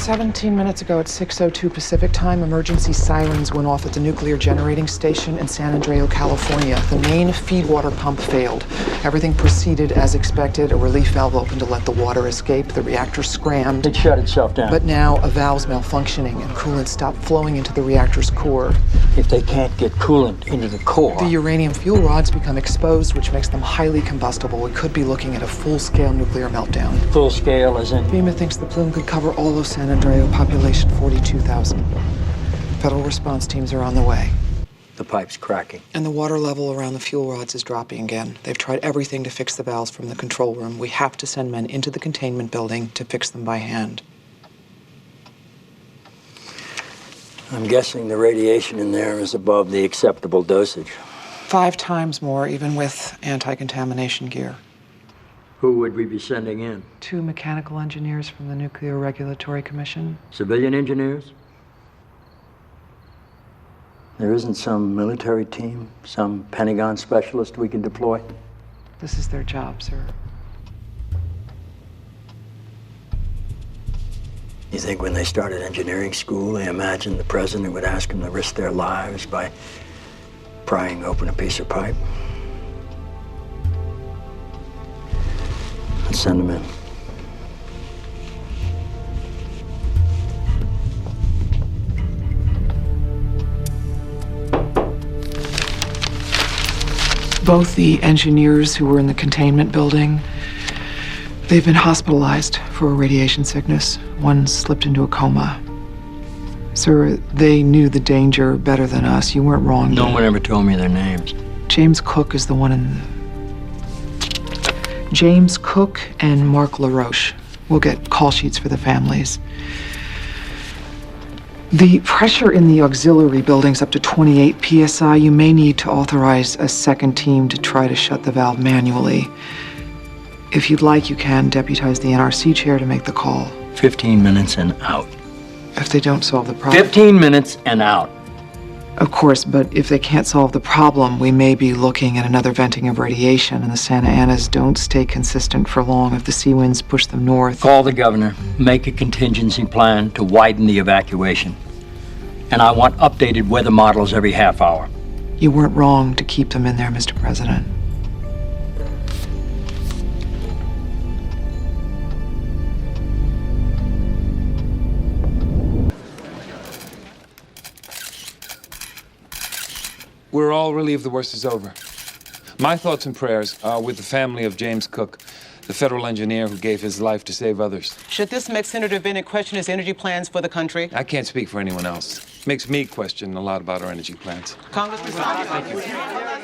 17 minutes ago at 6:02 Pacific time, emergency sirens went off at the nuclear generating station in San Andreas, California. The main feed water pump failed. Everything proceeded as expected. A relief valve opened to let the water escape. The reactor scrammed. It shut itself down. But now a valve's malfunctioning and coolant stopped flowing into the reactor's core. If they can't get coolant into the core... The uranium fuel rods become exposed, which makes them highly combustible. We could be looking at a full-scale nuclear meltdown. Full scale as in... FEMA thinks the plume could cover all of San Andreas, population 42,000. Federal response teams are on the way. The pipe's cracking. And the water level around the fuel rods is dropping again. They've tried everything to fix the valves from the control room. We have to send men into the containment building to fix them by hand. I'm guessing the radiation in there is above the acceptable dosage. 5 times more, even with anti-contamination gear. Who would we be sending in? 2 mechanical engineers from the Nuclear Regulatory Commission. Civilian engineers? There isn't some military team, some Pentagon specialist we can deploy? This is their job, sir. You think when they started engineering school, they imagined the president would ask them to risk their lives by prying open a piece of pipe? Let's send them in. Both the engineers who were in the containment building, they've been hospitalized for radiation sickness. One slipped into a coma. Sir, they knew the danger better than us. You weren't wrong. No one ever told me their names. James Cooke is the one in the... James Cooke and Mark LaRoche. We'll get call sheets for the families. The pressure in the auxiliary building's up to 28 psi. You may need to authorize a second team to try to shut the valve manually. If you'd like, you can deputize the NRC chair to make the call. 15 minutes and out. If they don't solve the problem... 15 minutes and out. Of course, but if they can't solve the problem, we may be looking at another venting of radiation, and the Santa Anas don't stay consistent for long if the sea winds push them north. Call the governor, make a contingency plan to widen the evacuation. And I want updated weather models every half hour. You weren't wrong to keep them in there, Mr. President. We're all relieved the worst is over. My thoughts and prayers are with the family of James Cooke, the federal engineer who gave his life to save others. Should this make Senator Bennett question his energy plans for the country? I can't speak for anyone else. Makes me question a lot about our energy plans. Congressman, thank you.